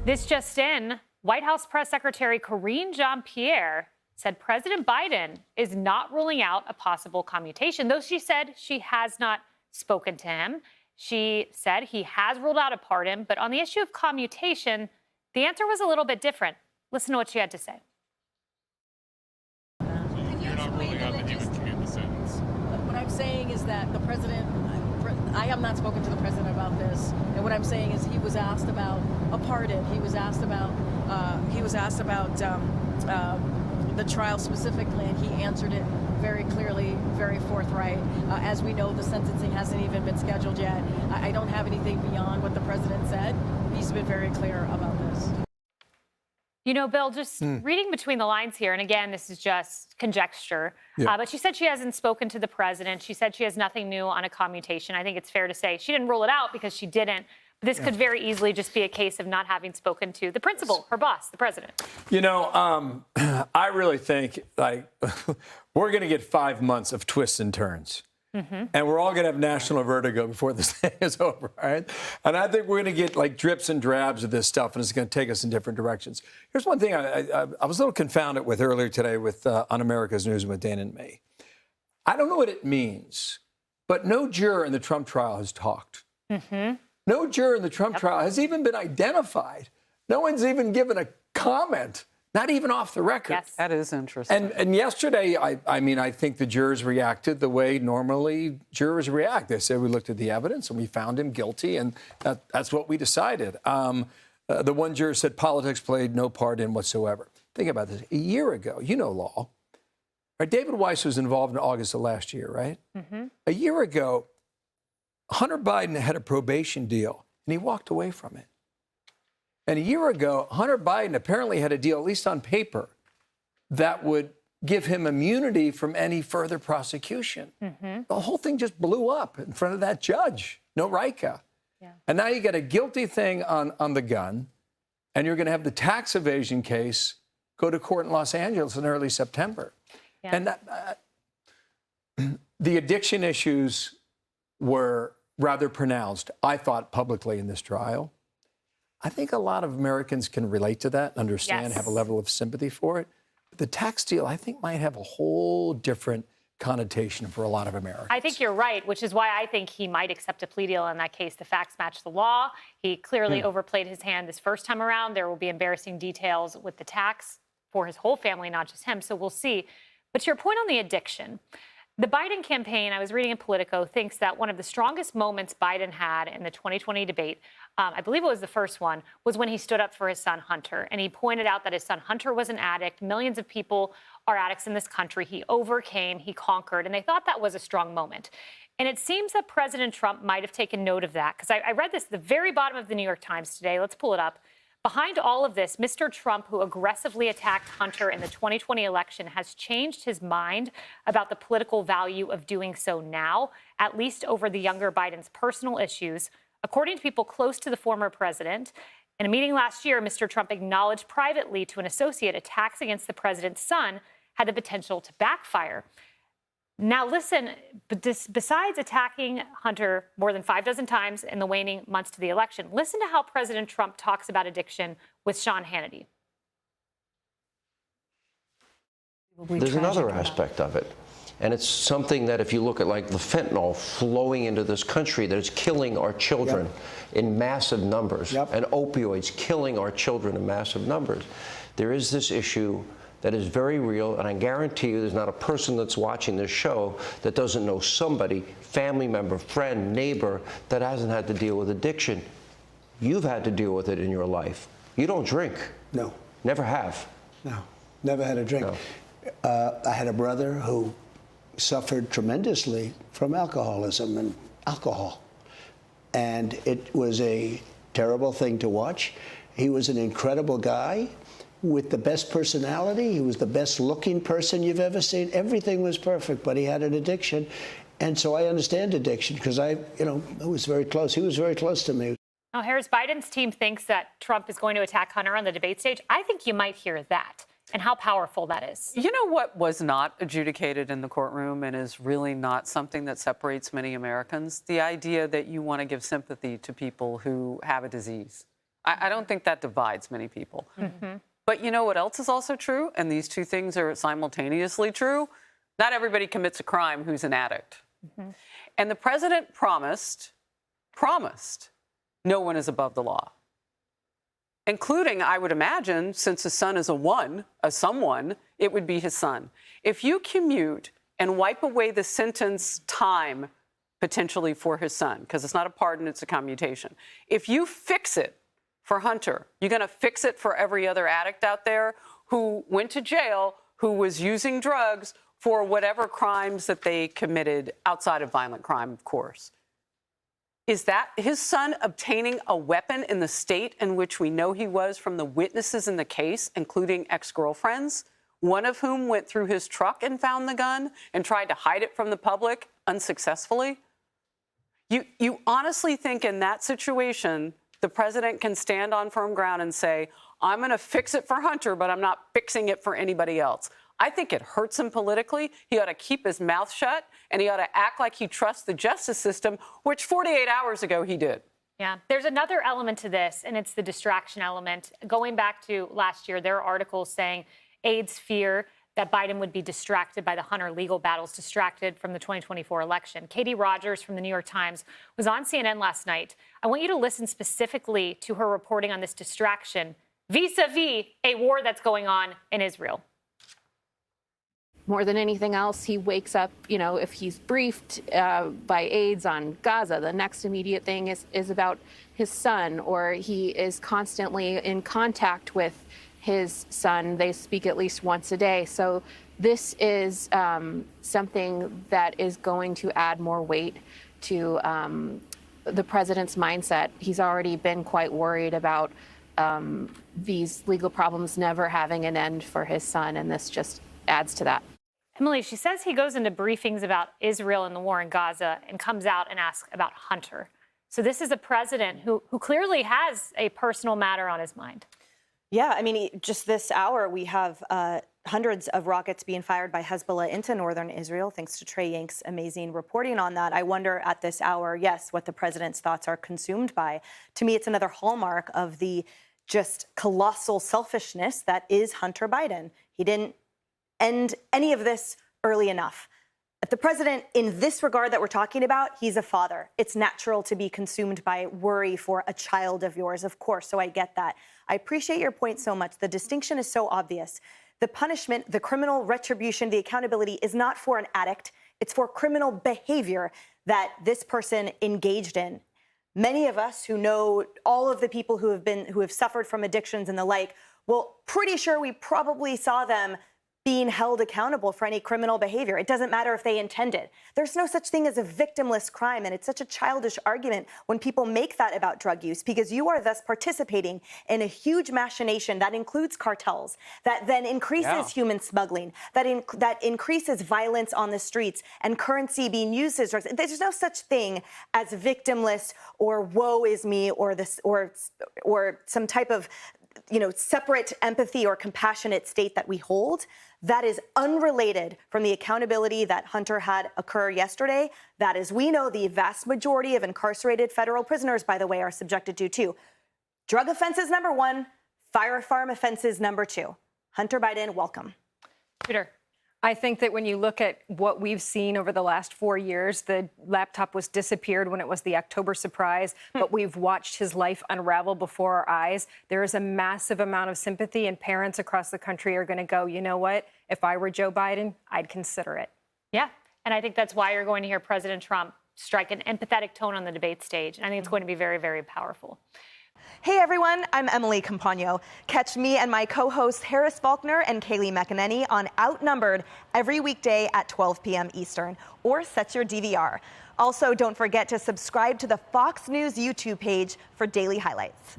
This just in, White House Press Secretary Karine Jean-Pierre said President Biden is not ruling out a possible commutation, though she said she has not spoken to him. She said he has ruled out a pardon, but on the issue of commutation, the answer was a little bit different. Listen to what she had to say. You're not ruling out that he would commute the sentence. What I'm saying is that the president, I have not spoken to the president about this, and what I'm saying is he was asked about a pardon. He was asked about the trial specifically, and he answered it very clearly, very forthright. As we know, the sentencing hasn't even been scheduled yet. I don't have anything beyond what the president said. He's been very clear about this. You know, Bill, just reading between the lines here, and again, this is just conjecture, but she said she hasn't spoken to the president. She said she has nothing new on a commutation. I think it's fair to say she didn't rule it out because she didn't. But this could very easily just be a case of not having spoken to the principal, her boss, the president. You know, I really think, like, we're going to get 5 months of twists and turns. And we're all going to have national vertigo before this thing is over, right? And I think we're going to get, like, drips and drabs of this stuff, and it's going to take us in different directions. Here's one thing I was a little confounded with earlier today with on America's News with Dan and me. I don't know what it means, but no juror in the Trump trial has talked. No juror in the Trump trial has even been identified. No one's even given a comment, not even off the record. Yes. That is interesting. And yesterday, I mean, I think the jurors reacted the way normally jurors react. They said we looked at the evidence and we found him guilty, and that's what we decided. The one juror said politics played no part in whatsoever. Think about this. A year ago, you know law, right? David Weiss was involved in August of last year, right? A year ago, Hunter Biden had a probation deal, and he walked away from it. And a year ago, Hunter Biden apparently had a deal, at least on paper, that would give him immunity from any further prosecution. The whole thing just blew up in front of that judge, no Rika. And now you get a guilty thing on the gun, and you're going to have the tax evasion case go to court in Los Angeles in early September. And the addiction issues were rather pronounced, I thought, publicly in this trial. I think a lot of Americans can relate to that, understand, have a level of sympathy for it. But the tax deal, I think, might have a whole different connotation for a lot of Americans. I think you're right, which is why I think he might accept a plea deal in that case. The facts match the law. He clearly overplayed his hand this first time around. There will be embarrassing details with the tax for his whole family, not just him. So we'll see. But to your point on the addiction, the Biden campaign, I was reading in Politico, thinks that one of the strongest moments Biden had in the 2020 debate, I believe it was the first one, was when he stood up for his son, Hunter. And he pointed out that his son, Hunter, was an addict. Millions of people are addicts in this country. He overcame, he conquered, and they thought that was a strong moment. And it seems that President Trump might have taken note of that, because I read this at the very bottom of the New York Times today. Let's pull it up. Behind all of this, Mr. Trump, who aggressively attacked Hunter in the 2020 election, has changed his mind about the political value of doing so now, at least over the younger Biden's personal issues. According to people close to the former president, in a meeting last year, Mr. Trump acknowledged privately to an associate attacks against the president's son had the potential to backfire. Now, listen, besides attacking Hunter more than 6 times in the waning months to the election, listen to how President Trump talks about addiction with Sean Hannity. There's another aspect of it. And it's something that if you look at, like, the fentanyl flowing into this country, that is killing our children in massive numbers, and opioids killing our children in massive numbers. There is this issue that is very real, and I guarantee you there's not a person that's watching this show that doesn't know somebody, family member, friend, neighbor, that hasn't had to deal with addiction. You've had to deal with it in your life. You don't drink. No. Never have. No. Never had a drink. No. I had a brother who suffered tremendously from alcoholism and alcohol. And it was a terrible thing to watch. He was an incredible guy with the best personality. He was the best looking person you've ever seen. Everything was perfect, but he had an addiction. And so I understand addiction because I was very close. He was very close to me. Now, Harris, Biden's team thinks that Trump is going to attack Hunter on the debate stage. I think you might hear that and how powerful that is. You know what was not adjudicated in the courtroom and is really not something that separates many Americans? The idea that you want to give sympathy to people who have a disease. I don't think that divides many people. But you know what else is also true? And these two things are simultaneously true. Not everybody commits a crime who's an addict. And the president promised no one is above the law. Including, I would imagine, since his son is a someone, it would be his son. If you commute and wipe away the sentence time potentially for his son, because it's not a pardon, it's a commutation. If you fix it for Hunter, you're going to fix it for every other addict out there who went to jail, who was using drugs for whatever crimes that they committed outside of violent crime, of course. Is that his son obtaining a weapon in the state in which we know he was from the witnesses in the case, including ex-girlfriends, one of whom went through his truck and found the gun and tried to hide it from the public unsuccessfully? You honestly think in that situation, the president can stand on firm ground and say, I'm going to fix it for Hunter, but I'm not fixing it for anybody else? I think it hurts him politically. He ought to keep his mouth shut, and he ought to act like he trusts the justice system, which 48 hours ago he did. Yeah, there's another element to this, and it's the distraction element. Going back to last year, there are articles saying aides fear that Biden would be distracted by the Hunter legal battles, distracted from the 2024 election. Katie Rogers from the New York Times was on CNN last night. I want you to listen specifically to her reporting on this distraction vis-a-vis a war that's going on in Israel. More than anything else, he wakes up, if he's briefed by aides on Gaza, the next immediate thing is about his son, or he is constantly in contact with his son. They speak at least once a day. So this is something that is going to add more weight to the president's mindset. He's already been quite worried about these legal problems never having an end for his son, and this just adds to that. Emily, she says he goes into briefings about Israel and the war in Gaza and comes out and asks about Hunter. So this is a president who clearly has a personal matter on his mind. Yeah, I mean, just this hour, we have hundreds of rockets being fired by Hezbollah into northern Israel, thanks to Trey Yank's amazing reporting on that. I wonder at this hour, yes, what the president's thoughts are consumed by. To me, it's another hallmark of the just colossal selfishness that is Hunter Biden. He didn't end any of this early enough. The president, in this regard that we're talking about, he's a father. It's natural to be consumed by worry for a child of yours, of course, so I get that. I appreciate your point so much. The distinction is so obvious. The punishment, the criminal retribution, the accountability is not for an addict. It's for criminal behavior that this person engaged in. Many of us who know all of the people who have suffered from addictions and the like, well, pretty sure we probably saw them being held accountable for any criminal behavior. It doesn't matter if they intended. There's no such thing as a victimless crime, and it's such a childish argument when people make that about drug use, because you are thus participating in a huge machination that includes cartels, that then increases human smuggling, that increases violence on the streets and currency being used as drugs. There's no such thing as victimless or woe is me or this or some type of separate empathy or compassionate state that we hold. That is unrelated from the accountability that Hunter had occur yesterday. That is, we know the vast majority of incarcerated federal prisoners, by the way, are subjected to two. Drug offenses, number one, firearm offenses, number two. Hunter Biden, welcome. Peter. I think that when you look at what we've seen over the last 4 years, the laptop was disappeared when it was the October surprise, but we've watched his life unravel before our eyes. There is a massive amount of sympathy, and parents across the country are going to go, you know what? If I were Joe Biden, I'd consider it. Yeah, and I think that's why you're going to hear President Trump strike an empathetic tone on the debate stage. And I think it's going to be very, very powerful. Hey everyone, I'm Emily Campagno. Catch me and my co-hosts Harris Faulkner and Kaylee McEnany on Outnumbered every weekday at 12 p.m. Eastern, or set your DVR. Also, don't forget to subscribe to the Fox News YouTube page for daily highlights.